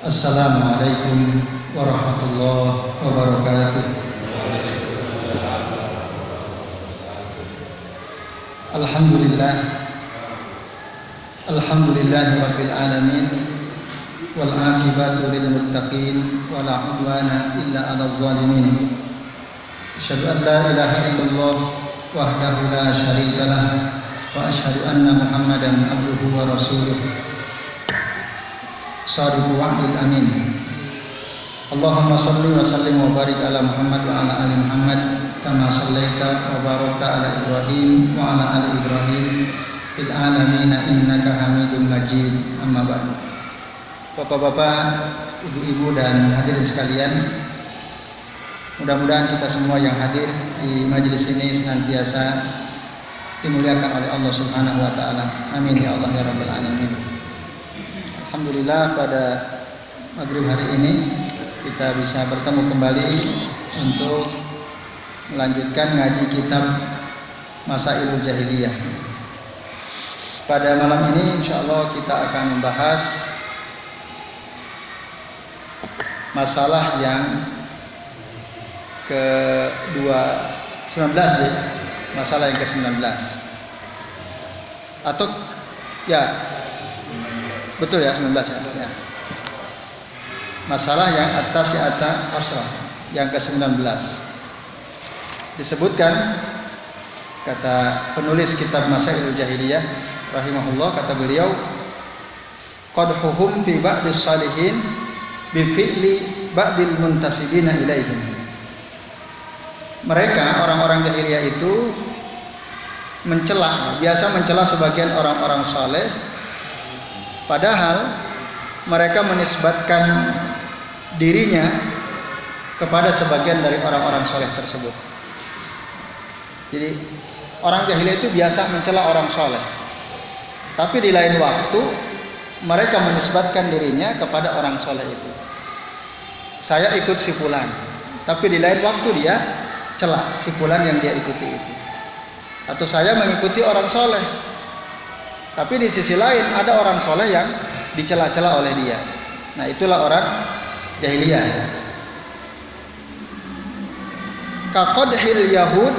Assalamualaikum warahmatullahi wabarakatuh. Alhamdulillahi rabbil alamin wal aqibatu lil muttaqin wala udwana illa 'alal zalimin. Asyhadu an la ilaha illallah wahdahu la syarika lah wa asyhadu anna Muhammadan abduhu wa rasuluh. Shadiqul wa'dil amin. Allahumma shalli wa sallim wa barik ala Muhammad wa ala ali Muhammad kama shallaita wa barakta ala Ibrahim wa ala ali Ibrahim fil alamin innaka Hamidum Majid. Amma ba'du. Bapak-bapak, ibu-ibu dan hadirin sekalian, mudah-mudahan kita semua yang hadir di majelis ini senantiasa dimuliakan oleh Allah Subhanahu wa taala. Amin ya Allah ya rabbal alamin. Alhamdulillah, pada maghrib hari ini kita bisa bertemu kembali untuk melanjutkan ngaji kitab Masailul Jahiliyah. Pada malam ini insyaallah kita akan membahas masalah yang ke-19 deh. Masalah yang ke-19 atau ya betul ya 19 ya. Masalah yang at-tasi'ata asyra yang ke-19 disebutkan, kata penulis kitab Masailul Jahiliyah rahimahullah, kata beliau, qadhuhum fi ba'dis salihin bi fi'li ba'dil muntasibina ilaihim. Mereka orang-orang jahiliyah itu biasa mencela sebagian orang-orang saleh, padahal mereka menisbatkan dirinya kepada sebagian dari orang-orang saleh tersebut. Jadi orang jahiliyah itu biasa mencela orang saleh, tapi di lain waktu mereka menisbatkan dirinya kepada orang saleh itu. Saya ikut si fulan, tapi di lain waktu dia cela si fulan yang dia ikuti itu. Atau saya mengikuti orang soleh, tapi di sisi lain ada orang soleh yang dicela-cela oleh dia. Nah, itulah orang jahiliyah. Kaqadhil yahud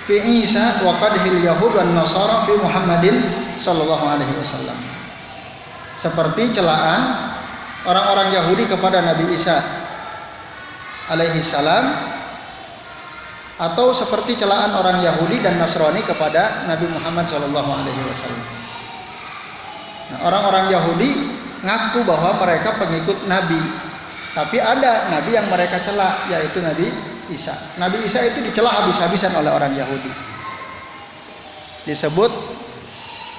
fi Isa wa qadhil yahud wan nasara fi Muhammadin sallallahu alaihi wasallam. Seperti celaan orang-orang Yahudi kepada Nabi Isa alaihi salam, atau seperti celaan orang Yahudi dan Nasrani kepada Nabi Muhammad sallallahu alaihi wasallam. Nah, orang-orang Yahudi ngaku bahwa mereka pengikut Nabi, tapi ada Nabi yang mereka cela, yaitu Nabi Isa. Nabi Isa itu dicela habis-habisan oleh orang Yahudi. Disebut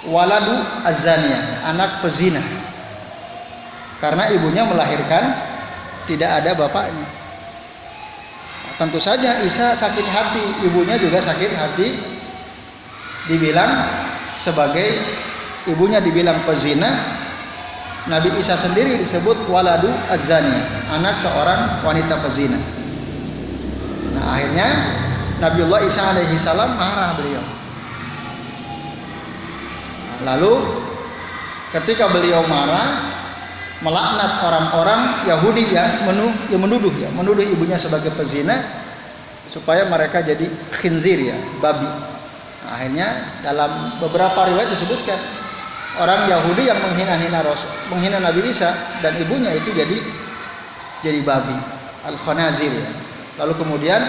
waladu azaniyah, anak pezina, karena ibunya melahirkan tidak ada bapaknya. Tentu saja Isa sakit hati, ibunya juga sakit hati, dibilang sebagai ibunya dibilang pezina. Nabi Isa sendiri disebut waladu azzani, anak seorang wanita pezina. Nah, akhirnya Nabiullah Isa alaihi salam marah beliau. Lalu ketika beliau marah, melaknat orang-orang Yahudi yang menuduh ibunya sebagai pezina, supaya mereka jadi khinzir, ya, babi. Nah, akhirnya dalam beberapa riwayat disebutkan orang Yahudi yang menghina Nabi Isa dan ibunya itu jadi babi, al-khanazir, ya. Lalu kemudian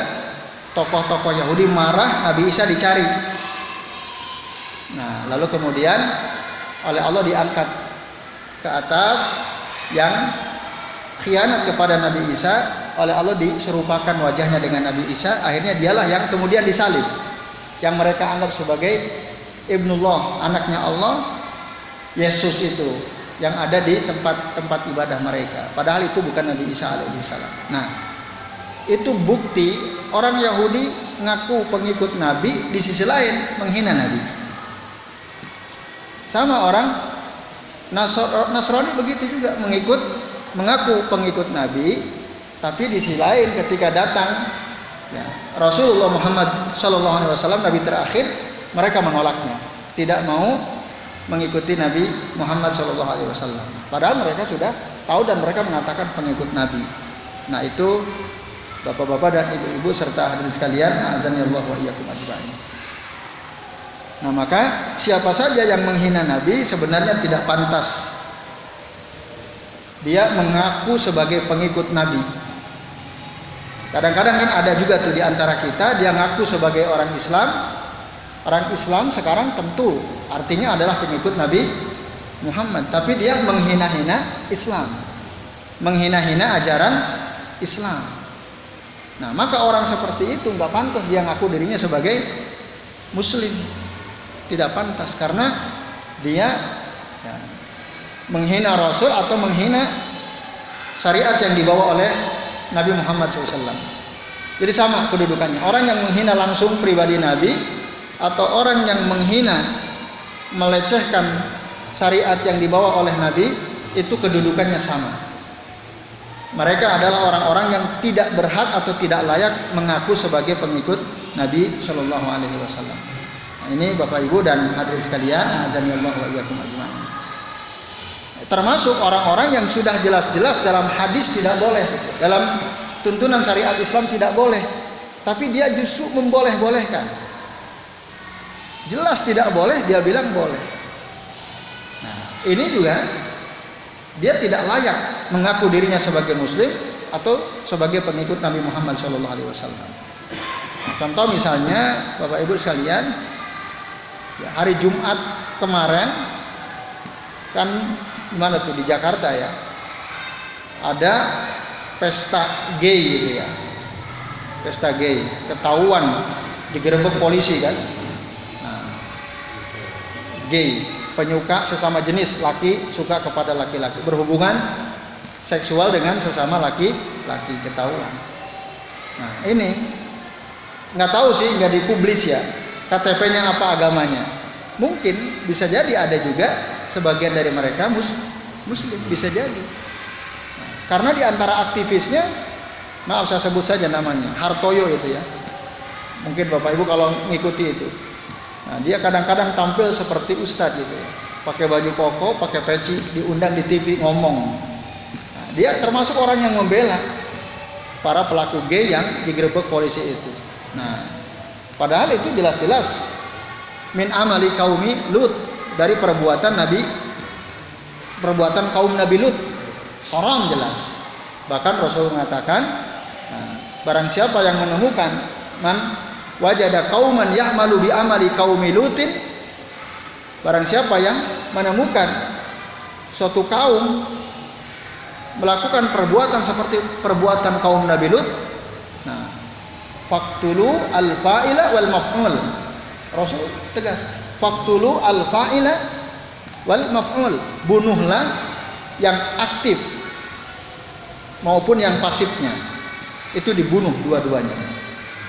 tokoh-tokoh Yahudi marah, Nabi Isa dicari. Nah, lalu kemudian oleh Allah diangkat ke atas, yang khianat kepada Nabi Isa oleh Allah diserupakan wajahnya dengan Nabi Isa. Akhirnya dialah yang kemudian disalib, yang mereka anggap sebagai Ibnullah, anaknya Allah, Yesus itu yang ada di tempat ibadah mereka, padahal itu bukan Nabi Isa alaihissalam. Nah, itu bukti orang Yahudi ngaku pengikut Nabi, di sisi lain menghina Nabi. Sama orang Nasrani begitu juga, mengaku pengikut Nabi, tapi di sisi lain ketika datang ya, Rasulullah Muhammad SAW, Nabi terakhir, mereka menolaknya, tidak mau mengikuti Nabi Muhammad SAW. Padahal mereka sudah tahu dan mereka mengatakan pengikut Nabi. Nah, itu Bapak-bapak dan ibu-ibu serta hadirin sekalian, azanillahu wa iyyakum ajma'in. Nah, maka siapa saja yang menghina Nabi sebenarnya tidak pantas dia mengaku sebagai pengikut Nabi. Kadang-kadang kan ada juga tuh di antara kita dia ngaku sebagai orang Islam. Orang Islam sekarang tentu artinya adalah pengikut Nabi Muhammad, tapi dia menghina-hina Islam, menghina-hina ajaran Islam. Nah, maka orang seperti itu nggak pantas dia ngaku dirinya sebagai Muslim, tidak pantas karena dia menghina Rasul atau menghina syariat yang dibawa oleh Nabi Muhammad SAW. Jadi sama kedudukannya. Orang yang menghina langsung pribadi Nabi atau orang yang menghina, melecehkan syariat yang dibawa oleh Nabi, itu kedudukannya sama. Mereka adalah orang-orang yang tidak berhak atau tidak layak mengaku sebagai pengikut Nabi Shallallahu Alaihi Wasallam. Nah, ini Bapak Ibu dan hadirin sekalian, azanillahu wa iyyakum ajma'in. Termasuk orang-orang yang sudah jelas-jelas dalam hadis tidak boleh, dalam tuntunan syariat Islam tidak boleh, tapi dia justru memboleh-bolehkan. Jelas tidak boleh, dia bilang boleh. Nah, ini juga dia tidak layak mengaku dirinya sebagai Muslim atau sebagai pengikut Nabi Muhammad SAW. Contoh misalnya Bapak Ibu sekalian, hari Jumat kemarin kan gimana tuh di Jakarta ya, ada pesta gay gitu ya, pesta gay, ketahuan digerebek polisi kan. Nah, gay, penyuka sesama jenis, laki suka kepada laki-laki, berhubungan seksual dengan sesama laki-laki, ketahuan. Nah, ini nggak tahu sih, nggak dipublis ya KTP-nya apa, agamanya. Mungkin bisa jadi ada juga sebagian dari mereka Muslim, bisa jadi. Nah, karena di antara aktivisnya, maaf saya sebut saja namanya, Hartoyo itu ya. Mungkin Bapak Ibu kalau ngikuti itu. Nah, dia kadang-kadang tampil seperti ustadz gitu, pakai baju koko, pakai peci, diundang di TV ngomong. Nah, dia termasuk orang yang membela para pelaku gay yang digerebek polisi itu. Nah, padahal itu jelas-jelas min amali kaumi Lut, dari perbuatan kaum Nabi Lut, haram jelas. Bahkan Rasul mengatakan, nah, barang siapa yang menemukan wajada kauman ya'malu bi amali qaumi Lutin, barang siapa yang menemukan suatu kaum melakukan perbuatan seperti perbuatan kaum Nabi Lut, nah, faqtulu al-fa'ila wal maf'ul. Rasul tegas, faqtulu al-fa'ila wal maf'ul, bunuhlah yang aktif maupun yang pasifnya, itu dibunuh dua-duanya,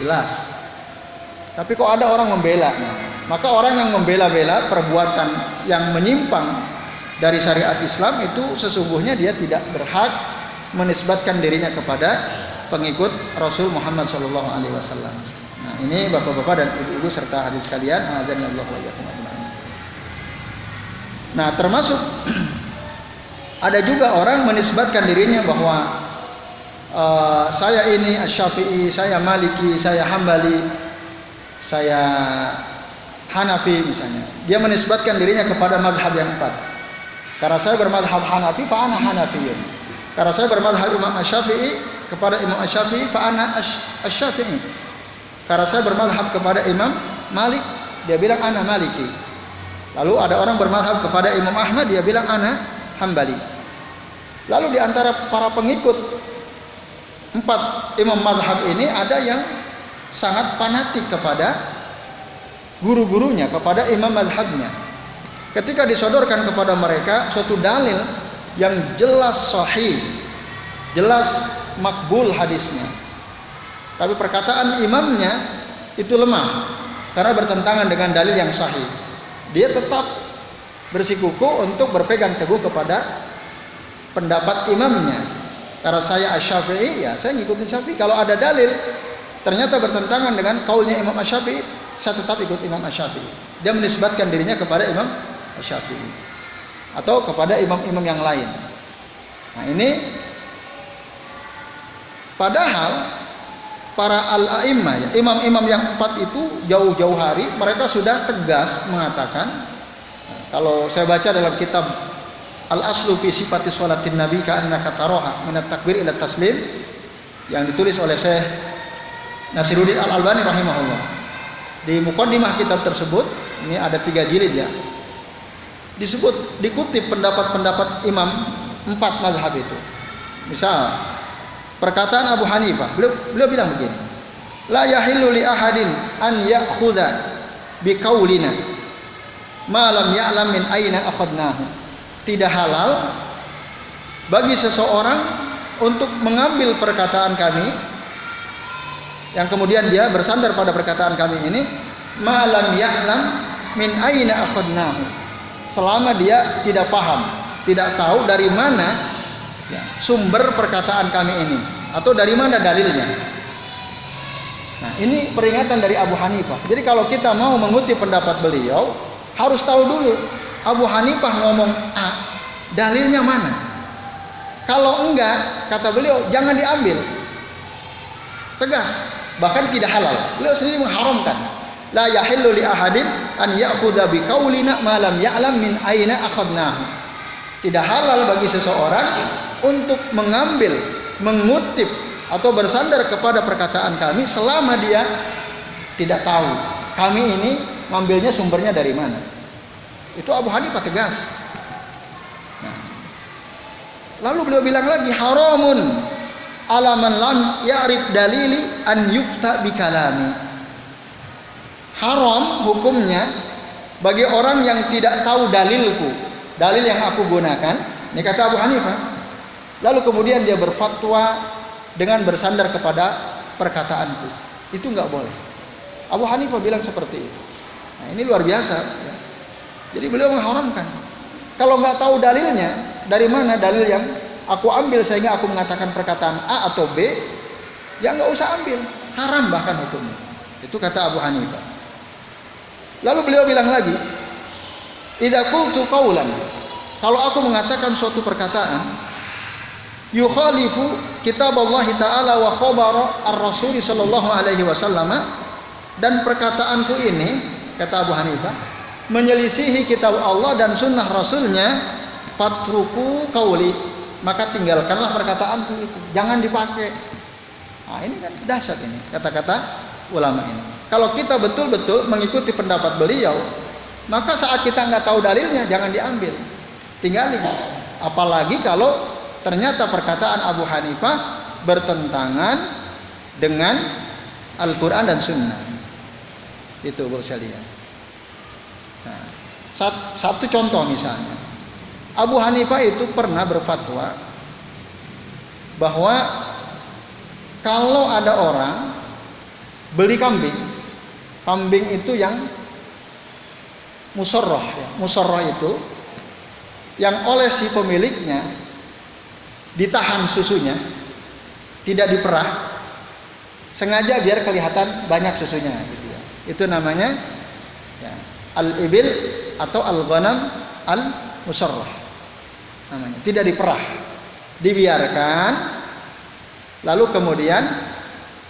jelas. Tapi kok ada orang membela? Maka orang yang membela-bela perbuatan yang menyimpang dari syariat Islam itu sesungguhnya dia tidak berhak menisbatkan dirinya kepada pengikut Rasul Muhammad SAW. Nah, ini bapak-bapak dan ibu-ibu serta hadirin sekalian, azanillahu wa iyyakum ajma'in. Nah, termasuk ada juga orang menisbatkan dirinya bahwa saya ini Asy-Syafi'i, saya Maliki, saya Hambali, saya Hanafi misalnya. Dia menisbatkan dirinya kepada mazhab yang 4. Karena saya bermadhab Hanafi, fa ana Hanafiyun. Karena saya bermadhab Imam Asy-Syafi'i, kepada Imam Asy-Syafi'i, fa ana Asy-Syafi'i. Karena saya bermadhab kepada Imam Malik, dia bilang ana Maliki. Lalu ada orang bermadhab kepada Imam Ahmad, dia bilang ana Hambali. Lalu di antara para pengikut 4 imam madhab ini ada yang sangat fanatik kepada guru-gurunya, kepada imam madhabnya. Ketika disodorkan kepada mereka suatu dalil yang jelas sahih, jelas makbul hadisnya, tapi perkataan imamnya itu lemah karena bertentangan dengan dalil yang sahih, dia tetap bersikukuh untuk berpegang teguh kepada pendapat imamnya. Karena saya Asy-Syafi'i, ya saya ngikutin Syafi'i. Kalau ada dalil ternyata bertentangan dengan kaulnya Imam Asy-Syafi'i, saya tetap ikut Imam Asy-Syafi'i. Dia menisbatkan dirinya kepada Imam Asy-Syafi'i atau kepada imam-imam yang lain. Nah ini padahal para al-a'immah, ya, imam-imam yang 4 itu jauh-jauh hari mereka sudah tegas mengatakan, kalau saya baca dalam kitab Al-Aslu fi Sifati Sholatin Nabi ka'annaka taraha min at-takbir ila taslim yang ditulis oleh Syekh Nasiruddin Al-Albani rahimahullah. Di muqaddimah kitab tersebut, ini ada 3 jilid ya, dikutip pendapat-pendapat imam 4 mazhab itu. Misal perkataan Abu Hanifah, beliau bilang begini, la yahillu li ahadin an ya'khudha bi qaulina ma lam ya'lam min aina akhadnahu. Tidak halal bagi seseorang untuk mengambil perkataan kami yang kemudian dia bersandar pada perkataan kami ini, ma lam ya'lam min aina akhadnahu, selama dia tidak paham, tidak tahu dari mana sumber perkataan kami ini atau dari mana dalilnya. Nah, ini peringatan dari Abu Hanifah. Jadi kalau kita mau mengutip pendapat beliau, harus tahu dulu Abu Hanifah ngomong A, dalilnya mana. Kalau enggak, kata beliau, jangan diambil. Tegas, bahkan tidak halal. Beliau sendiri mengharamkan. La yahillu li ahadin an ya'khudha bi qaulina ma lam ya'lam min aina akhadnahu. Tidak halal bagi seseorang untuk mengambil, mengutip atau bersandar kepada perkataan kami selama dia tidak tahu kami ini ngambilnya sumbernya dari mana. Itu Abu Hanifah tegas. Nah, lalu beliau bilang lagi, haramun ala man lam ya'rif dalili an yufta bi kalami. Haram hukumnya bagi orang yang tidak tahu dalilku, dalil yang aku gunakan. Ini kata Abu Hanifah. Lalu kemudian dia berfatwa dengan bersandar kepada perkataanku. Itu nggak boleh. Abu Hanifah bilang seperti itu. Nah, ini luar biasa. Ya. Jadi beliau mengharamkan. Kalau nggak tahu dalilnya, dari mana dalil yang aku ambil sehingga aku mengatakan perkataan A atau B, ya nggak usah ambil. Haram bahkan hukumnya. Itu kata Abu Hanifah. Lalu beliau bilang lagi, idza qultu qaulan, kalau aku mengatakan suatu perkataan yukhalifu kitab Allah Ta'ala wa khabara ar-Rasul sallallahu alaihi wasallam, dan perkataanku ini, kata Abu Hanifah, menyelisihi kitab Allah dan sunnah Rasulnya, fatruku qauli, maka tinggalkanlah perkataanku itu, jangan dipakai. Nah, ini kan dahsyat ini kata-kata ulama ini. Kalau kita betul-betul mengikuti pendapat beliau, maka saat kita nggak tahu dalilnya, jangan diambil, tinggalin. Apalagi kalau ternyata perkataan Abu Hanifah bertentangan dengan Al-Quran dan Sunnah. Itu Bu sekalian. Nah, satu contoh misalnya, Abu Hanifah itu pernah berfatwa bahwa kalau ada orang beli kambing itu yang musorroh, ya. Musorroh itu yang oleh si pemiliknya ditahan susunya, tidak diperah, sengaja biar kelihatan banyak susunya, gitu ya. Itu namanya ya, al-ibil atau al-ghanam al-musarrah namanya, tidak diperah, dibiarkan, lalu kemudian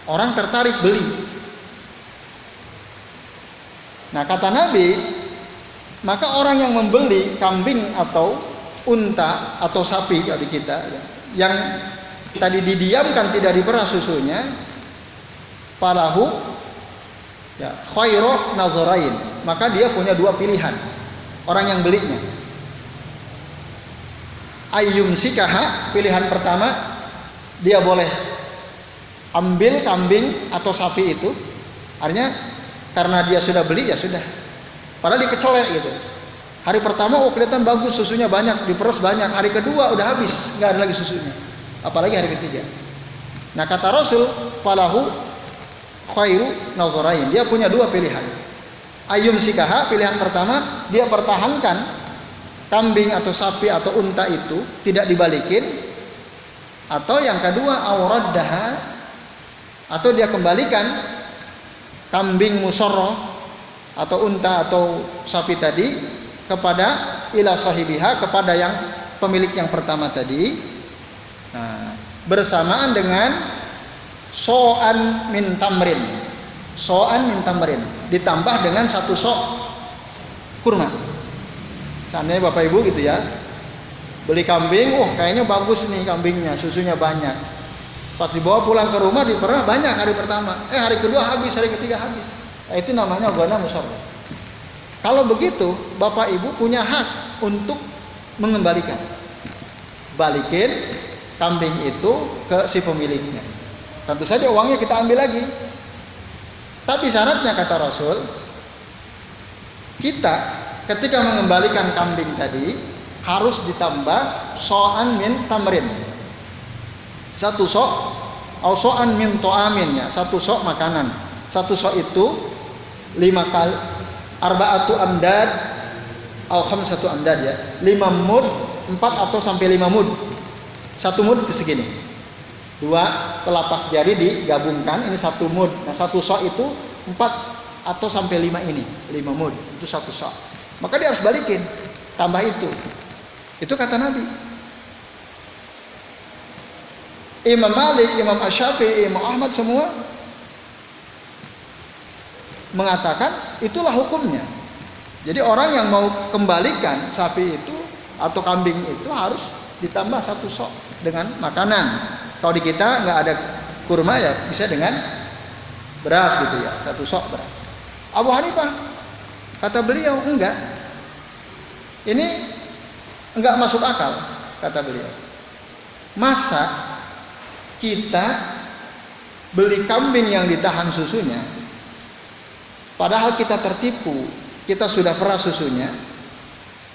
orang tertarik beli. Nah, kata Nabi, maka orang yang membeli kambing atau unta atau sapi di kita yang tadi didiamkan tidak diperah susunya, falahu ya khairu nazarain, maka dia punya 2 pilihan orang yang belinya. Ayyumsikaha, pilihan pertama, dia boleh ambil kambing atau sapi itu, artinya karena dia sudah beli ya sudah, padahal dikecolek gitu. Hari pertama kelihatan bagus, susunya banyak, diperes banyak. Hari kedua udah habis, nggak ada lagi susunya. Apalagi hari ketiga. Nah, kata Rasul, falahu khairu nazarain. Dia punya 2 pilihan. Ayum sikaha, pilihan pertama, dia pertahankan kambing atau sapi atau unta itu, tidak dibalikin. Atau yang kedua, auraddaha, atau dia kembalikan kambing musorroh atau unta atau sapi tadi kepada ila sahibiha, kepada yang pemilik yang pertama tadi, Nah, bersamaan dengan so'an min tamrin. So'an min tamrin ditambah dengan 1 sok kurma. Seandainya Bapak Ibu gitu ya, beli kambing, kayaknya bagus nih kambingnya, susunya banyak. Pas dibawa pulang ke rumah diperah banyak hari pertama, hari kedua habis, hari ketiga habis. Nah, itu namanya ghanam musharraf. Kalau begitu, Bapak Ibu punya hak untuk mengembalikan. Balikin kambing itu ke si pemiliknya. Tentu saja uangnya kita ambil lagi. Tapi syaratnya kata Rasul, kita ketika mengembalikan kambing tadi harus ditambah so'an min tamrin. 1 sok atau so'an min to'amin ya, 1 sok makanan. 1 sok itu 5 kali arba'atu amdad atau khamsatu amdad ya. 5 mud, 4 atau sampai 5 mud. 1 mud itu segini. 2 telapak jari digabungkan, ini 1 mud. Nah, 1 sok itu 4 atau sampai 5 ini, 5 mud. Itu 1 sok. Maka dia harus balikin, tambah itu. Itu kata Nabi. Imam Malik, Imam Asy-Syafi'i, Imam Ahmad semua mengatakan itulah hukumnya. Jadi orang yang mau kembalikan sapi itu atau kambing itu harus ditambah 1 sok dengan makanan. Kalau di kita nggak ada kurma ya bisa dengan beras gitu ya, 1 sok beras. Abu Hanifah kata beliau enggak. Ini enggak masuk akal kata beliau. Masa kita beli kambing yang ditahan susunya, padahal kita tertipu, kita sudah perah susunya,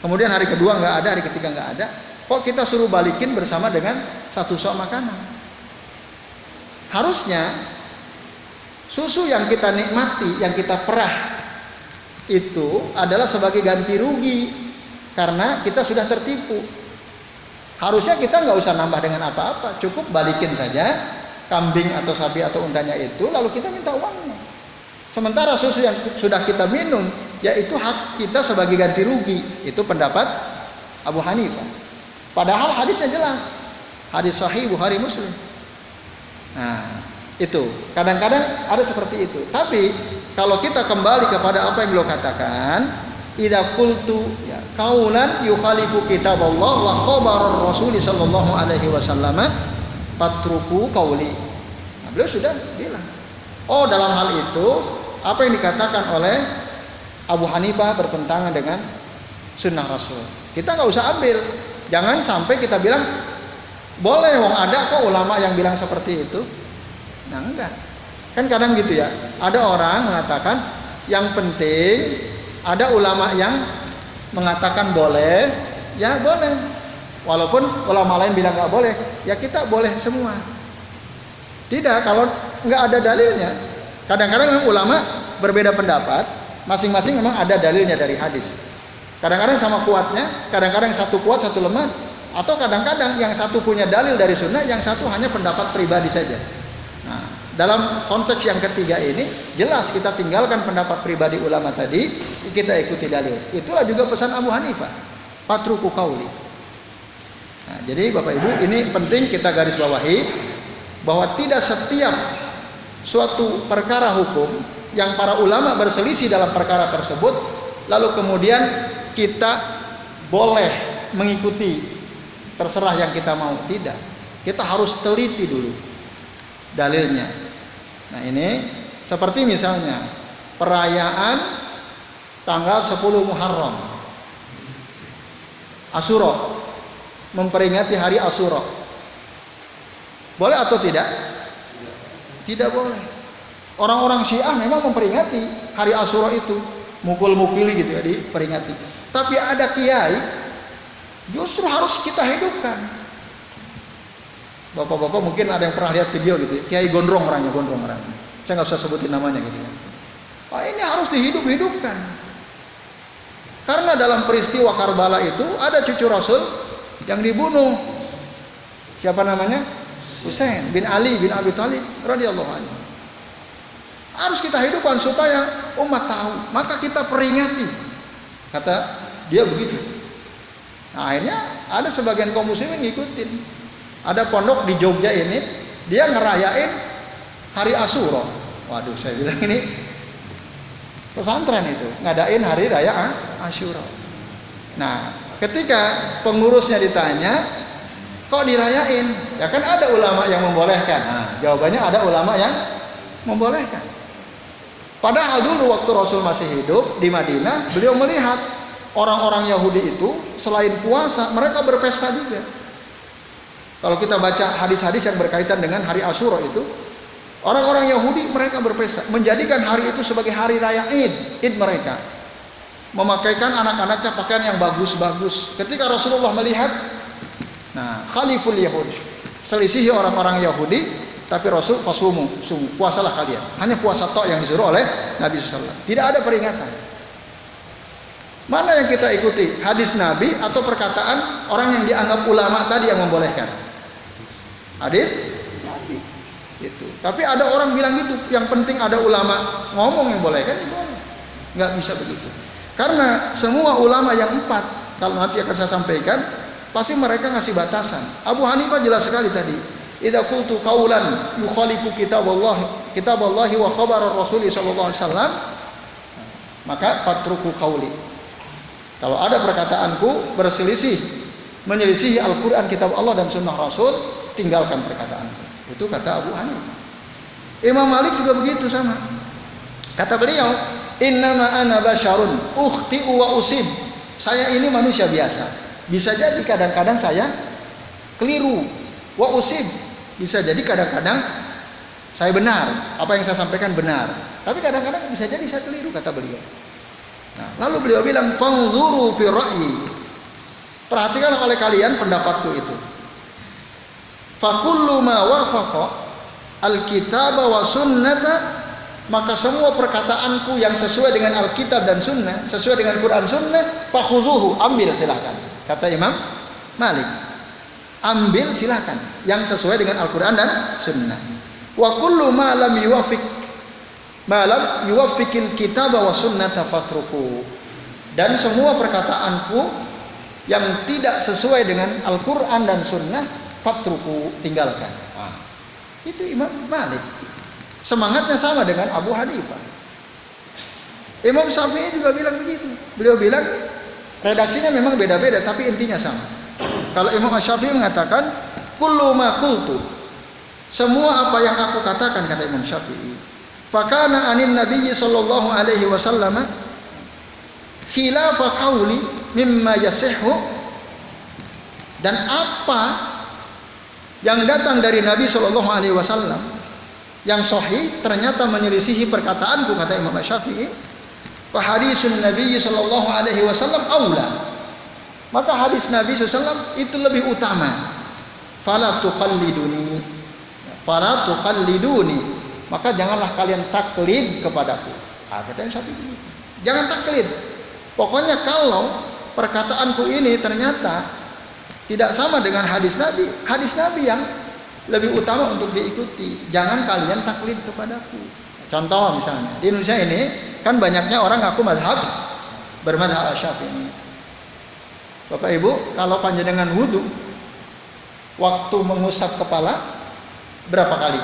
kemudian hari kedua nggak ada, hari ketiga nggak ada, kok kita suruh balikin bersama dengan 1 sok makanan? Harusnya susu yang kita nikmati, yang kita perah itu adalah sebagai ganti rugi karena kita sudah tertipu. Harusnya kita nggak usah nambah dengan apa-apa, cukup balikin saja kambing atau sapi atau untanya itu, lalu kita minta uangnya. Sementara susu yang sudah kita minum, yaitu hak kita sebagai ganti rugi. Itu pendapat Abu Hanifah. Padahal hadisnya jelas, hadis sahih Bukhari Muslim. Nah, itu kadang-kadang ada seperti itu. Tapi kalau kita kembali kepada apa yang beliau katakan, idza qultu ya qaulan yukhalifu kitaballah wa khabar Rasul sallallahu alaihi wasallam fatruku qauli. Nah, beliau sudah bilang, dalam hal itu apa yang dikatakan oleh Abu Hanifah bertentangan dengan sunnah Rasul. Kita nggak usah ambil. Jangan sampai kita bilang boleh, wong ada kok ulama yang bilang seperti itu. Nah, enggak. Kan kadang gitu ya. Ada orang mengatakan yang penting ada ulama yang mengatakan boleh, ya boleh. Walaupun ulama lain bilang nggak boleh, ya kita boleh semua. Tidak, kalau nggak ada dalilnya. Kadang-kadang ulama berbeda pendapat, masing-masing memang ada dalilnya dari hadis. Kadang-kadang sama kuatnya, kadang-kadang satu kuat satu lemah, atau kadang-kadang yang satu punya dalil dari sunnah, yang satu hanya pendapat pribadi saja. Nah, dalam konteks yang ketiga ini jelas kita tinggalkan pendapat pribadi ulama tadi, kita ikuti dalil. Itulah juga pesan Abu Hanifah, fatruku qauli. Nah, jadi Bapak Ibu, ini penting kita garis bawahi bahwa tidak setiap suatu perkara hukum yang para ulama berselisih dalam perkara tersebut lalu kemudian kita boleh mengikuti terserah yang kita mau. Tidak, kita harus teliti dulu dalilnya. Nah, ini seperti misalnya perayaan tanggal 10 Muharram, Asyura, memperingati hari Asyura, boleh atau tidak? Tidak boleh. Orang-orang Syiah memang memperingati hari Asyura itu, mukul-mukuli gitu ya, diperingati. Tapi ada kiai justru harus kita hidupkan. Bapak-bapak mungkin ada yang pernah lihat video gitu, Kiai gondrong orangnya. Saya nggak usah sebutin namanya gitu. Ini harus dihidup-hidupkan. Karena dalam peristiwa Karbala itu ada cucu Rasul yang dibunuh. Siapa namanya? Husain bin Ali bin Abi Thalib radhiyallahu anhu. Harus kita hidupkan supaya umat tahu. Maka kita peringati. Kata dia begitu. Nah, akhirnya ada sebagian kaum muslimin ngikutin. Ada pondok di Jogja ini, dia ngerayain hari Asyura. Waduh, saya bilang ini pesantren itu ngadain hari raya Asyura. Nah, ketika pengurusnya ditanya, kok dirayain? Ya kan ada ulama yang membolehkan. Nah, jawabannya ada ulama yang membolehkan. Padahal dulu waktu Rasul masih hidup di Madinah, beliau melihat orang-orang Yahudi itu selain puasa, mereka berpesta juga. Kalau kita baca hadis-hadis yang berkaitan dengan hari Asyura itu, orang-orang Yahudi mereka berpesta, menjadikan hari itu sebagai hari raya Id mereka. Memakaikan anak-anaknya pakaian yang bagus-bagus. Ketika Rasulullah melihat, nah, khaliful Yahudi, selisihi orang-orang Yahudi, tapi Rasul fasumu, puasalah kalian. Hanya puasa tok yang disuruh oleh Nabi SAW. Tidak ada peringatan. Mana yang kita ikuti? Hadis Nabi atau perkataan orang yang dianggap ulama tadi yang membolehkan? Hadis Nabi. Gitu. Tapi ada orang bilang gitu, yang penting ada ulama ngomong yang boleh kan? Boleh. Nggak bisa begitu. Karena semua ulama yang 4, kalau nanti akan saya sampaikan, pasti mereka ngasih batasan. Abu Hanifah jelas sekali tadi. Idza qultu qaulan yukhalifu kitaballahi wa khabar Rasul sallallahu alaihi wasallam, maka patruku qauli. Kalau ada perkataanku berselisih, menyelisihi Al-Qur'an, kitab Allah dan sunnah Rasul, tinggalkan perkataanku. Itu kata Abu Hanifah. Imam Malik juga begitu sama. Kata beliau, innama ana basyarun ukhti'u wa usib. Saya ini manusia biasa. Bisa jadi kadang-kadang saya keliru. Wa usib. Bisa jadi kadang-kadang saya benar. Apa yang saya sampaikan benar. Tapi kadang-kadang bisa jadi saya keliru, kata beliau. Nah, lalu beliau bilang, fanzuru fi ra'yi. Perhatikan oleh kalian pendapatku itu. Fakullu ma wafaqa alkitab wa sunnata, maka semua perkataanku yang sesuai dengan Alkitab dan Sunnah, sesuai dengan Quran Sunnah, fakhuzuhu, ambil silahkan. Kata Imam Malik, ambil silahkan yang sesuai dengan Al-Quran dan Sunnah. Wa kullu ma lam yuwaffiqil kitab wa sunnata fatruku. Dan semua perkataanku yang tidak sesuai dengan Al-Quran dan Sunnah, fatruku, tinggalkan. Nah, itu Imam Malik. Semangatnya sama dengan Abu Hanifah. Imam Syafi'i juga bilang begitu. Beliau bilang redaksinya memang beda-beda, tapi intinya sama. Kalau Imam Syafi'i mengatakan kullu ma qultu, semua apa yang aku katakan, kata Imam Syafi'i, fakana anin nabiyyi sallallahu alaihi wasallam khilafa qauli mimma yasihhu, dan apa yang datang dari Nabi sallallahu alaihi wasallam yang sahih ternyata menyelisihi perkataanku, kata Imam Syafi'i, fa hadisun Nabi sallallahu alaihi wasallam aula, maka hadis Nabi SAW itu lebih utama. Fala tuqalliduni, maka janganlah kalian taklid kepadaku. Kata Syafi'i, jangan taklid. Pokoknya kalau perkataanku ini ternyata tidak sama dengan hadis Nabi yang lebih utama untuk diikuti, jangan kalian taklid kepadaku. Contoh misalnya di Indonesia ini kan banyaknya orang ngaku bermadhab Syafi'i. Bapak Ibu, kalau panjenengan wudu, waktu mengusap kepala berapa kali?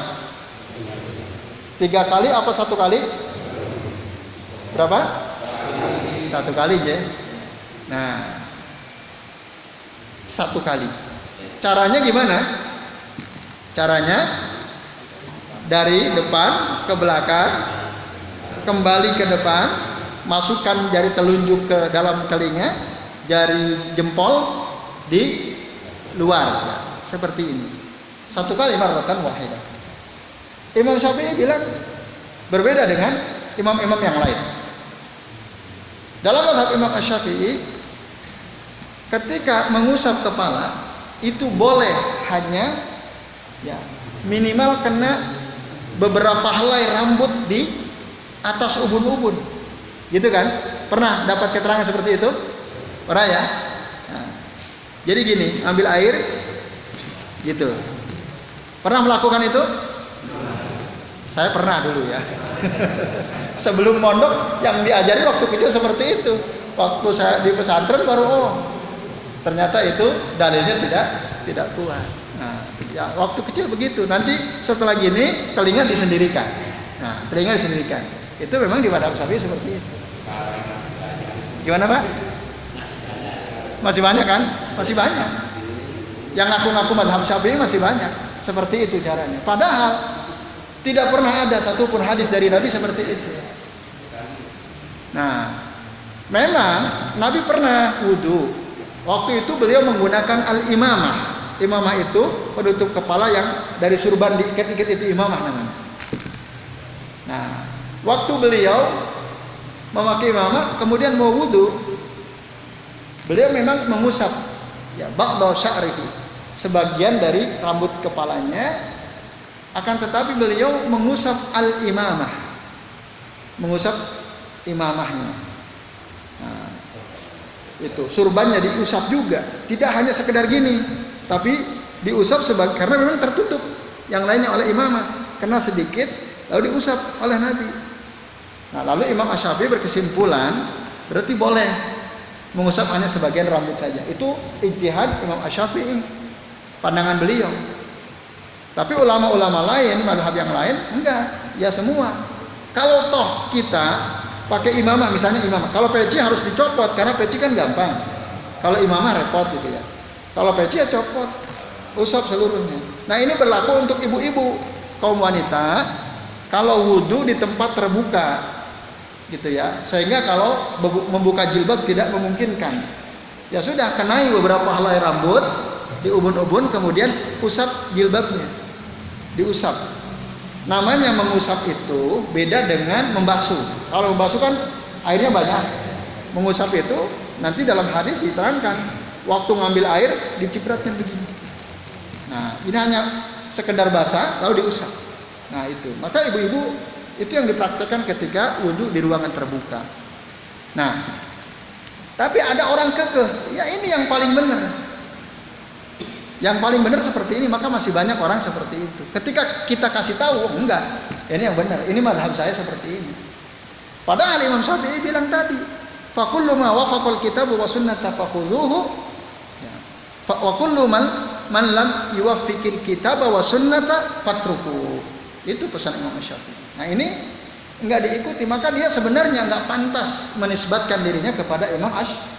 3 kali apa 1 kali? Berapa? 1 kali ya. Nah, 1 kali. Caranya gimana? Caranya dari depan ke belakang, kembali ke depan, masukkan jari telunjuk ke dalam telinga, jari jempol di luar, seperti ini. 1 kali marratan wahidah. Imam Syafi'i bilang berbeda dengan imam-imam yang lain. Dalam mazhab Imam Syafi'i, ketika mengusap kepala itu boleh hanya ya minimal kena beberapa helai rambut di atas ubun-ubun, gitu kan? Pernah dapat keterangan seperti itu? Pernah ya? Nah, jadi gini, ambil air, gitu. Pernah melakukan itu? Saya pernah dulu ya. Sebelum mondok yang diajari waktu kecil seperti itu. Waktu saya di pesantren baru ternyata itu dalilnya tidak kuat. Nah, ya waktu kecil begitu. Nanti setelah gini telinga disendirikan. Nah, telinga disendirikan. Itu memang di madhab Syafi'i seperti itu. Gimana Pak? Masih banyak kan? Masih banyak. Yang ngaku-ngaku madhab Syafi'i masih banyak. Seperti itu caranya. Padahal tidak pernah ada satupun hadis dari Nabi seperti itu. Nah, memang Nabi pernah wudu. Waktu itu beliau menggunakan al-imamah. Imamah itu penutup kepala yang dari surban diikat-ikat, itu imamah namanya. Nah, waktu beliau memakai imamah kemudian mau wudu, beliau memang mengusap ya ba'da sya'rihi, sebagian dari rambut kepalanya, akan tetapi beliau mengusap al-imamah, mengusap imamahnya. Nah, itu surbannya diusap juga, tidak hanya sekedar gini, tapi diusap karena memang tertutup, yang lainnya oleh imamah, kena sedikit lalu diusap oleh Nabi. Nah, lalu Imam Asy-Syafi'i berkesimpulan berarti boleh mengusap hanya sebagian rambut saja. Itu ijtihad Imam Asy-Syafi'i, pandangan beliau. Tapi ulama-ulama lain, mazhab yang lain enggak, ya semua. Kalau toh kita pakai imamah, misalnya imamah, kalau peci harus dicopot karena peci kan gampang. Kalau imamah repot gitu ya. Kalau peci ya copot, usap seluruhnya. Nah, ini berlaku untuk ibu-ibu, kaum wanita, kalau wudhu di tempat terbuka, gitu ya. Sehingga kalau membuka jilbab tidak memungkinkan. Ya sudah, kenai beberapa helai rambut, diubun-ubun, kemudian usap jilbabnya, diusap. Namanya mengusap itu beda dengan membasuh. Kalau membasuh kan airnya banyak. Mengusap itu nanti dalam hadis diterangkan, waktu ngambil air dicipratkan begini. Nah, ini hanya sekedar basah lalu diusap. Nah, itu. Maka ibu-ibu itu yang dipraktekkan ketika wudhu di ruangan terbuka. Nah, tapi ada orang kekeh, ya ini yang paling benar. Yang paling benar seperti ini, maka masih banyak orang seperti itu. Ketika kita kasih tahu, enggak, ini yang benar, ini madhab saya seperti ini. Padahal Imam Syafi'i bilang tadi, fakullu ma wafaqal kitab wa sunnata fakhudhuhu, wa kullu man lam yuwaffiqil kitab wa sunnata fatruku. Itu pesan Imam Syafi'i. Nah, ini enggak diikuti, maka dia sebenarnya enggak pantas menisbatkan dirinya kepada Imam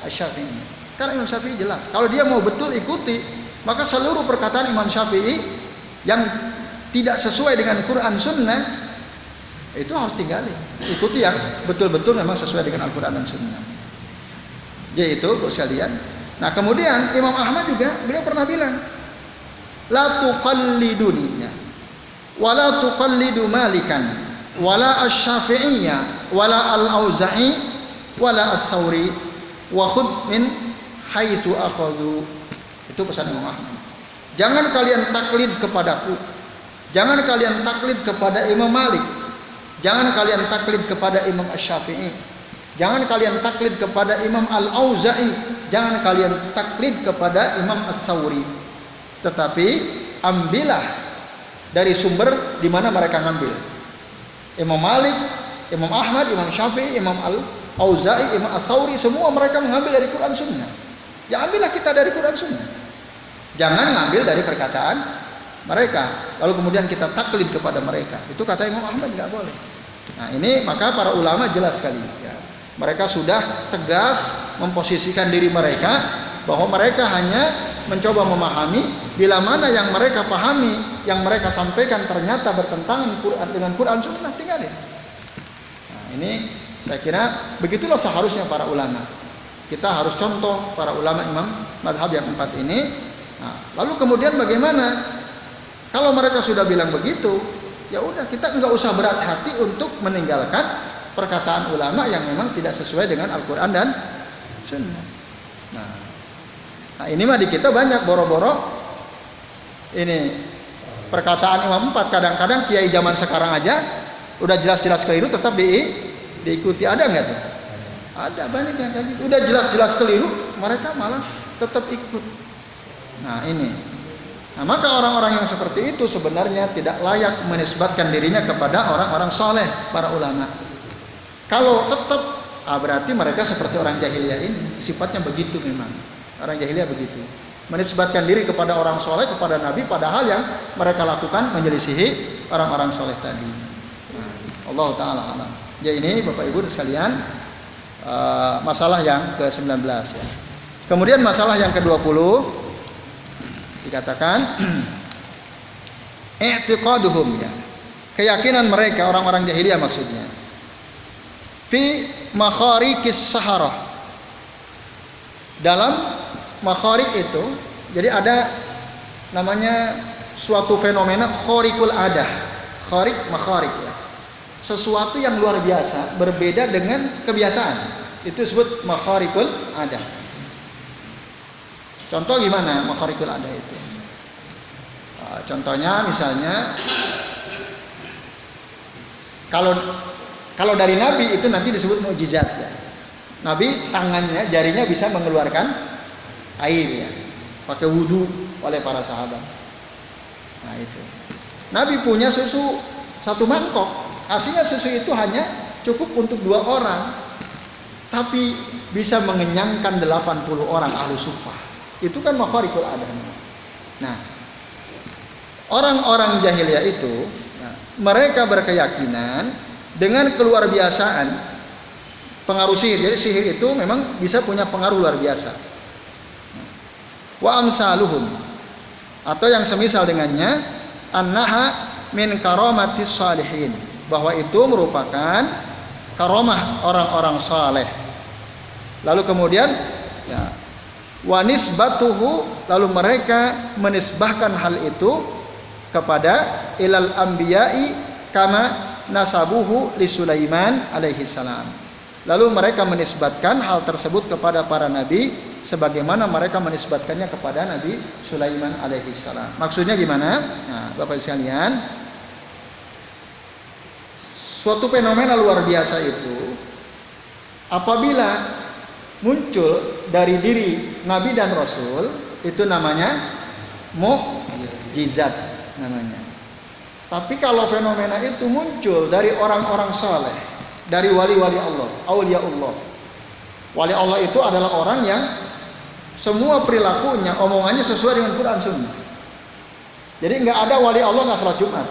Asy-Syafi'i. Karena Imam Syafi'i jelas, kalau dia mau betul ikuti, maka seluruh perkataan Imam Syafi'i yang tidak sesuai dengan Quran Sunnah itu harus tinggalin. Ikuti yang betul-betul memang sesuai dengan Al-Quran dan Sunnah. Yaitu sekalian. Nah, kemudian Imam Ahmad juga beliau pernah bilang, la tuqalliduni wa la tuqallidu Malikan wa la Asy-Syafi'iyya wa la Al-Auza'i wa la Ats-Tsauri wa khudh min haitsu akhadhu. Itu pesan Imam Ahmad. Jangan kalian taklid kepadaku. Jangan kalian taklid kepada Imam Malik. Jangan kalian taklid kepada Imam Asy-Syafi'i. Jangan kalian taklid kepada Imam Al-Auza'i. Jangan kalian taklid kepada Imam Ats-Tsauri. Tetapi ambillah dari sumber di mana mereka ngambil. Imam Malik, Imam Ahmad, Imam Syafi'i, Imam Al-Auza'i, Imam Ats-Tsauri, semua mereka mengambil dari Quran Sunnah. Ya ambillah kita dari Quran Sunnah. Jangan ngambil dari perkataan mereka, lalu kemudian kita taklid kepada mereka. Itu kata Imam Ahmad, nggak boleh. Nah, ini maka para ulama jelas sekali. Ya. Mereka sudah tegas memposisikan diri mereka bahwa mereka hanya mencoba memahami bila mana yang mereka pahami, yang mereka sampaikan ternyata bertentangan dengan Quran Sunnah, tinggalin. Nah, ini saya kira begitulah seharusnya para ulama. Kita harus contoh para ulama imam madhab yang 4 ini. Nah, lalu kemudian bagaimana? Kalau mereka sudah bilang begitu, ya udah kita nggak usah berat hati untuk meninggalkan perkataan ulama yang memang tidak sesuai dengan Al-Quran dan Sunnah. Nah, ini mah di kita banyak boro-boro ini perkataan imam 4. Kadang-kadang kiai zaman sekarang aja udah jelas-jelas keliru tetap diikuti. Ada nggak tuh? Ada banyak yang kayak gitu. Udah jelas-jelas keliru, mereka malah tetap ikut. Nah, ini. Nah, maka orang-orang yang seperti itu sebenarnya tidak layak menisbatkan dirinya kepada orang-orang soleh, para ulama. Kalau tetap, berarti mereka seperti orang jahiliyah ini. Sifatnya begitu memang. Orang jahiliyah begitu. menisbatkan diri kepada orang soleh, kepada Nabi, padahal yang mereka lakukan menyelisihi orang-orang soleh tadi. Allah Ta'ala alam. Ya, ini Bapak Ibu sekalian, masalah yang ke-19 ya. Kemudian masalah yang ke-20 dikatakan i'tiqaduhum ya. Keyakinan mereka orang-orang jahiliyah maksudnya. Fi makhariqis saharah. Dalam makharik itu, jadi ada namanya suatu fenomena khariqul adah. Khariq makharik ya. Sesuatu yang luar biasa, berbeda dengan kebiasaan. Itu disebut makhariqul adah. Contoh gimana makhariqul adah itu? Contohnya misalnya kalau dari Nabi itu nanti disebut mukjizat ya. Nabi tangannya, jarinya bisa mengeluarkan air ya, pakai wudu oleh para sahabat. Nah itu. Nabi punya susu 1 mangkok, aslinya susu itu hanya cukup untuk 2 orang, tapi bisa mengenyangkan 80 orang ahlu suffah. Itu kan makhariqul adah. Nah, orang-orang jahiliyah itu mereka berkeyakinan dengan keluar biasaan pengaruh sihir. Jadi sihir itu memang bisa punya pengaruh luar biasa. Wa amsaluhum, atau yang semisal dengannya, annaha min karamatis salihin, bahwa itu merupakan karamah orang-orang saleh. Lalu kemudian ya, wa nisbatuhu, lalu mereka menisbahkan hal itu kepada ilal anbiya'i kama nasabuhu li Sulaiman alaihi salam. Lalu mereka menisbatkan hal tersebut kepada para nabi sebagaimana mereka menisbatkannya kepada Nabi Sulaiman alaihi salam. Maksudnya gimana? Nah, Bapak sekalian, suatu fenomena luar biasa itu apabila muncul dari diri nabi dan rasul, itu namanya mukjizat namanya. Tapi kalau fenomena itu muncul dari orang-orang saleh, dari wali-wali Allah, auliaullah. Wali Allah itu adalah orang yang semua perilakunya, omongannya sesuai dengan Quran Sunnah. Jadi nggak ada wali Allah nggak sholat Jumat.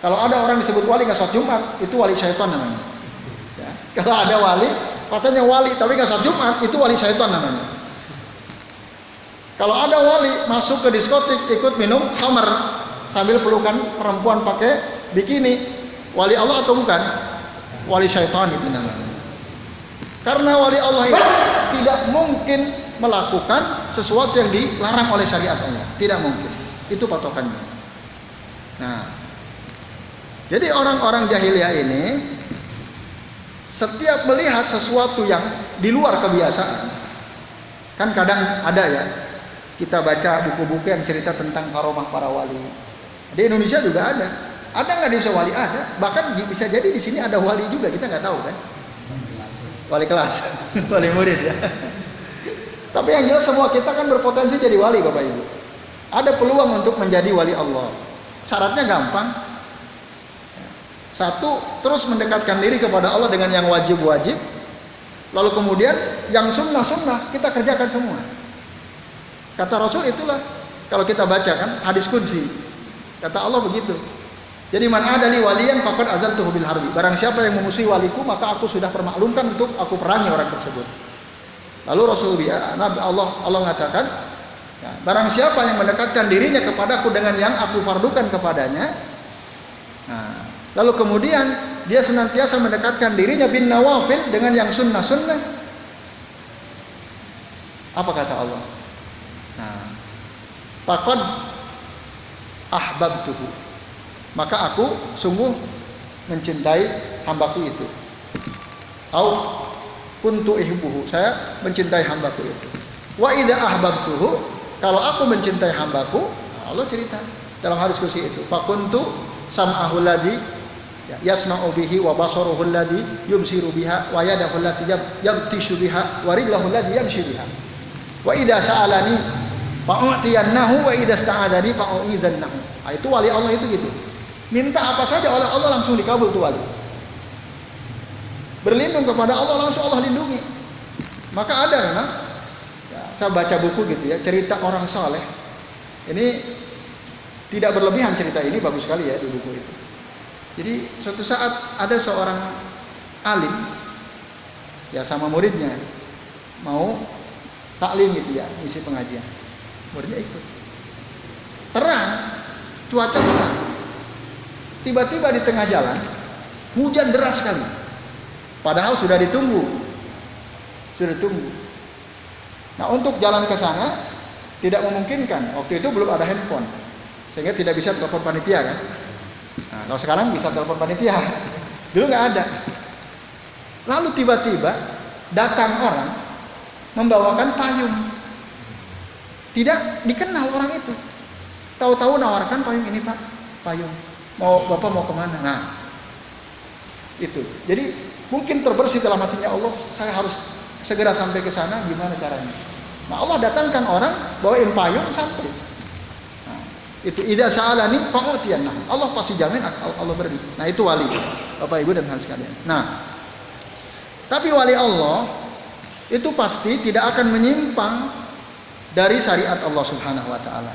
Kalau ada orang disebut wali nggak sholat Jumat, itu wali syaitan namanya. Ya. Kalau ada wali, katanya wali tapi nggak sholat Jumat, itu wali syaitan namanya. Kalau ada wali masuk ke diskotik ikut minum khamar sambil pelukan perempuan pakai bikini, wali Allah atau bukan? Wali syaitan itu namanya. Karena wali Allah itu tidak mungkin melakukan sesuatu yang dilarang oleh syariat Allah, tidak mungkin. Itu patokannya. Nah, jadi orang-orang jahiliyah ini setiap melihat sesuatu yang di luar kebiasaan, kan kadang ada ya, kita baca buku-buku yang cerita tentang karomah para wali. Di Indonesia juga ada. Ada nggak di Indonesia wali? Ada. Bahkan bisa jadi di sini ada wali juga, kita nggak tahu kan? Wali kelas, wali murid ya. Tapi yang jelas semua kita kan berpotensi jadi wali, Bapak Ibu. Ada peluang untuk menjadi wali Allah. Syaratnya gampang. Satu, terus mendekatkan diri kepada Allah dengan yang wajib-wajib. Lalu kemudian yang sunnah-sunnah kita kerjakan semua. Kata Rasul itulah, kalau kita baca kan hadis qudsi. Kata Allah begitu. Jadi man adali waliyan faqad azantuhu bil harbi. Barang siapa yang memusuhi waliku, maka aku sudah permaklumkan untuk aku perangi orang tersebut. Lalu Rasulullah Allah mengatakan, ya, barang siapa yang mendekatkan dirinya kepadaku dengan yang aku fardukan kepadanya, nah, lalu kemudian dia senantiasa mendekatkan dirinya bin nawafil dengan yang sunnah-sunnah. Apa kata Allah? Nah, faqad ahbabtuhu, maka aku sungguh mencintai hambaku itu. Au kuntu ihbuhu, saya mencintai hambaku itu. Wa idza ahbabtuhu, kalau aku mencintai hambaku, Allah cerita dalam hadis qudsi itu, fa kuntu sam'ahu alladhi yasma'u bihi wa basaruhu alladhi yubsiru biha wa yadahu allati yabtishu biha wa rijluhu allati yamshi biha. Wa idza sa'alani fa'utiyannahu wa idza ista'adani fa'uizannahu. Nah, itu wali Allah itu gitu. Minta apa saja oleh Allah langsung dikabul tuh wali. Berlindung kepada Allah langsung Allah lindungi. Maka ada memang ya, saya baca buku gitu ya, cerita orang saleh. Ini tidak berlebihan cerita ini, bagus sekali ya di buku itu. Jadi suatu saat ada seorang alim ya sama muridnya mau taklim gitu ya, isi pengajian. Muridnya ikut. Terang, cuaca terang. Tiba-tiba di tengah jalan hujan deras sekali. Padahal sudah ditunggu. Nah, untuk jalan ke sana tidak memungkinkan. Waktu itu belum ada handphone, sehingga tidak bisa telepon panitia kan. Nah, kalau sekarang bisa telepon panitia, dulu nggak ada. Lalu tiba-tiba datang orang membawakan payung. Tidak dikenal orang itu. Tahu-tahu nawarkan payung ini Pak, payung. Bapak mau kemana? Nah, itu. Jadi mungkin terbersih dalam hatinya, Allah, saya harus segera sampai ke sana, gimana caranya? Nah, Allah datangkan orang bawain payung sampai. Nah, itu idza sa'alani fa'utiyanna. Allah pasti jamin Allah beri. Nah, itu wali. Bapak Ibu dan hadirin sekalian. Nah, tapi wali Allah itu pasti tidak akan menyimpang dari syariat Allah Subhanahu wa taala.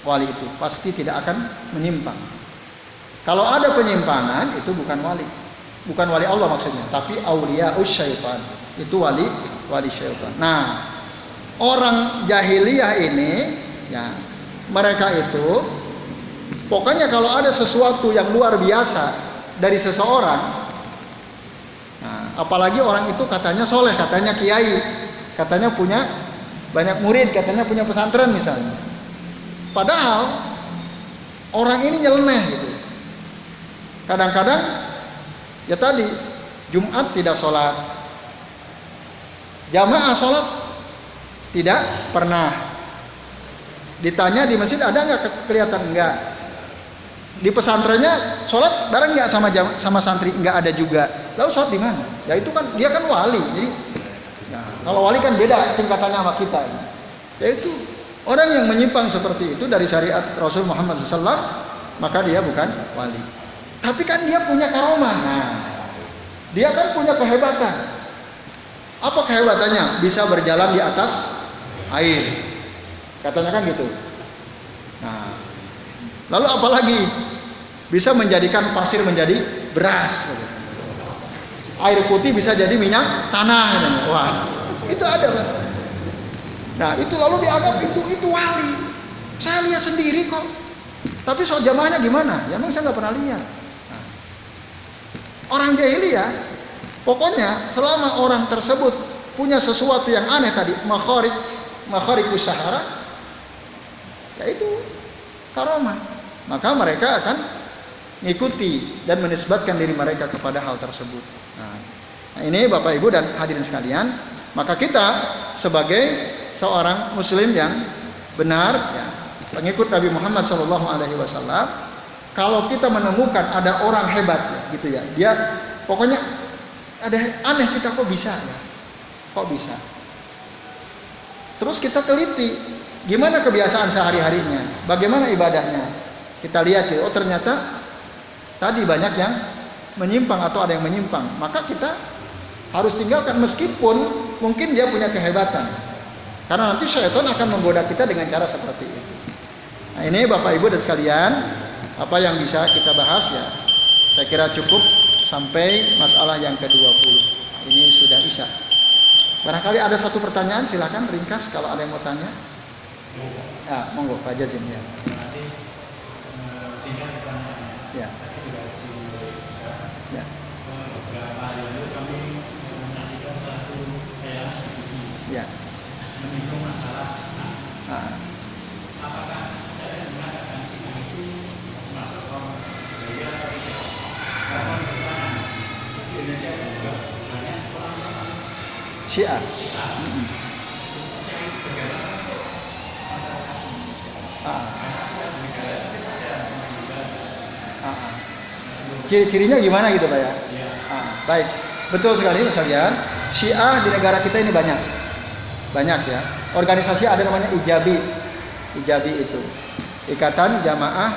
Wali itu pasti tidak akan menyimpang. Kalau ada penyimpangan itu bukan wali. Bukan wali Allah maksudnya, tapi auliyaus syaitan. Itu wali syaitan. Nah, orang jahiliyah ini ya, mereka itu pokoknya kalau ada sesuatu yang luar biasa dari seseorang, nah, apalagi orang itu katanya soleh, katanya kiai, katanya punya banyak murid, katanya punya pesantren misalnya. Padahal orang ini nyeleneh gitu. Kadang-kadang ya tadi Jumat tidak sholat, jamaah sholat tidak pernah. Ditanya di masjid ada nggak, kelihatan enggak. Di pesantrennya sholat bareng nggak sama santri, nggak ada juga. Lalu sholat di mana? Ya itu kan dia kan wali. Jadi ya, kalau wali kan beda tingkatannya sama kita. Yaitu orang yang menyimpang seperti itu dari syariat Rasul Muhammad SAW, maka dia bukan wali. Tapi kan dia punya karomah. Nah, dia kan punya kehebatan. Apa kehebatannya? Bisa berjalan di atas air. Katanya kan gitu. Nah, lalu apalagi? Bisa menjadikan pasir menjadi beras. Air putih bisa jadi minyak tanah. Wah, itu ada kan? Nah, itu lalu dianggap itu wali. Saya lihat sendiri kok. Tapi soal jamaahnya gimana? Ya memang saya nggak pernah lihat. Nah, orang jahiliyah, pokoknya selama orang tersebut punya sesuatu yang aneh tadi, makharikus sahara, yaitu karomah, maka mereka akan mengikuti dan menisbatkan diri mereka kepada hal tersebut. Nah, ini Bapak Ibu dan hadirin sekalian, maka kita sebagai seorang Muslim yang benar, ya, pengikut Nabi Muhammad SAW, kalau kita menemukan ada orang hebat, ya, gitu ya, dia pokoknya ada aneh, kita kok bisa ya, kok bisa. Terus kita teliti, gimana kebiasaan sehari-harinya, bagaimana ibadahnya. Kita lihat, oh ternyata tadi banyak yang menyimpang atau ada yang menyimpang, maka kita harus tinggalkan meskipun mungkin dia punya kehebatan. Karena nanti syaitan akan menggoda kita dengan cara seperti itu. Nah, ini Bapak Ibu dan sekalian, apa yang bisa kita bahas ya, saya kira cukup sampai masalah yang ke-20. Ini sudah isya. Barangkali ada satu pertanyaan, silakan ringkas kalau ada yang mau tanya. Ya, monggo Pak Jazim ya. Terima kasih. Singkat pertanyaannya. Ya. Tadi juga Ya. beberapa hari lalu kami menyaksikan satu tayangan TV. Ya. Menyinggung masalah Islam. Apakah saya mengatakan Islam itu masuk orang Jaya atau tidak? Karena pertanyaan di Indonesia juga banyak orang Syiah. Syiah. Saya bagaimana masyarakat Indonesia? Karena Syiah negara itu ada juga. Ciri-cirinya gimana gitu Pak ya? Ya. Baik, betul sekali Mas Salian. Syiah di negara kita ini banyak ya. Organisasi ada namanya Ijabi itu Ikatan Jamaah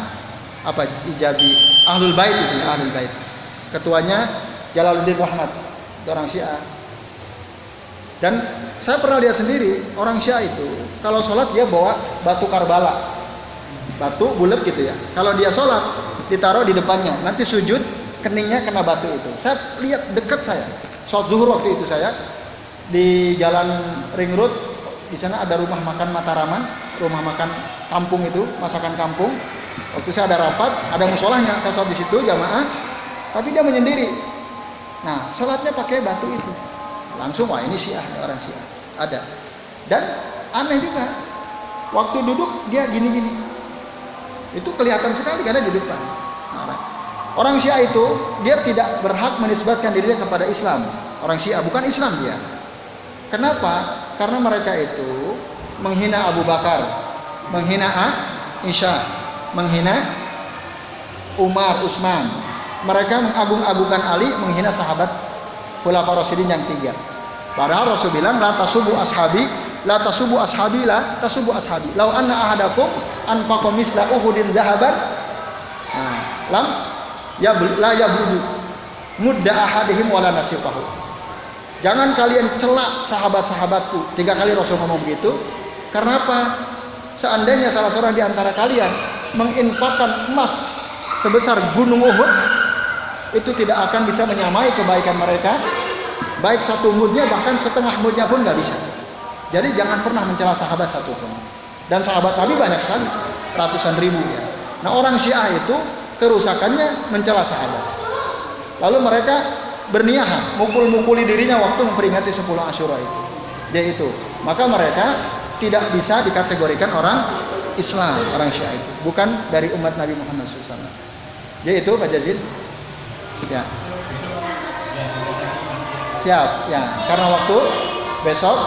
apa Ijabi Ahlul Bait itu ya, Ahlul Bait. Ketuanya Jalaluddin Rahmat, orang Syiah. Dan saya pernah lihat sendiri orang Syiah itu kalau sholat dia bawa batu Karbala, batu bulat gitu ya. Kalau dia sholat ditaruh di depannya, nanti sujud keningnya kena batu itu. Saya lihat dekat saya. Sholat zuhur waktu itu saya di Jalan Ring Road, di sana ada rumah makan Mataraman, rumah makan kampung itu, masakan kampung. Waktu saya ada rapat, ada musolahnya, saya sholat di situ jamaah, tapi dia menyendiri. Nah, sholatnya pakai batu itu. Langsung, wah ini Syiah, ini orang Syiah. Ada. Dan aneh juga, waktu duduk dia gini-gini. Itu kelihatan sekali karena di depan. Nah, orang Syiah itu dia tidak berhak menisbatkan dirinya kepada Islam. Orang Syiah bukan Islam dia. Kenapa? Karena mereka itu menghina Abu Bakar, menghina Aisyah, menghina Umar, Utsman. Mereka mengagung-agungkan Ali, menghina sahabat Khulafaur Rasyidin yang 3. Padahal Rasul bilang la tasubu ashabi, la tasubu ashabi, la tasubu ashabi. Lau anna ahadakum anfaqa misla Uhudin dhahaban, lam la yabludu mudda ahadihim wala nasifahu. Jangan kalian celak sahabat-sahabatku. 3 kali Rasul ngomong begitu. Karena apa? Seandainya salah seorang di antara kalian menginfakkan emas sebesar gunung Uhud, itu tidak akan bisa menyamai kebaikan mereka. Baik 1 mudnya, bahkan setengah mudnya pun nggak bisa. Jadi jangan pernah mencela sahabat satupun. Dan sahabat Nabi banyak sekali, ratusan ribu ya. Nah, orang Syiah itu kerusakannya mencela sahabat. Lalu mereka berniat mukul-mukuli dirinya waktu memperingati 10 Asyura itu. Yaitu, maka mereka tidak bisa dikategorikan orang Islam, orang Syiah itu, bukan dari umat Nabi Muhammad SAW. Yaitu Pak Jazid. Ya. Siap, ya. Karena waktu besok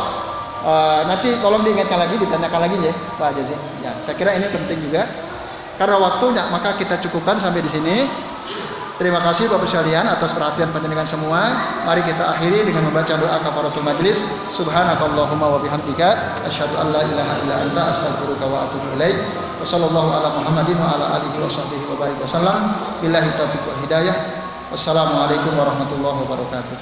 nanti tolong diingatkan lagi, ditanyakan lagi ya, Pak Jazid. Ya, saya kira ini penting juga. Karena waktunya, maka kita cukupkan sampai di sini. Terima kasih Bapak sekalian atas perhatian panjenengan semua. Mari kita akhiri dengan membaca doa kafaratul majlis. Subhanakallahumma wa bihamdika asyhadu an la ilaha illa anta astaghfiruka wa atubu ilaik. Wa sallallahu ala Muhammadin wa ala alihi wa sahbihi wa barik wasallam. Billahi taufiq wal hidayah. Wassalamualaikum warahmatullahi wabarakatuh.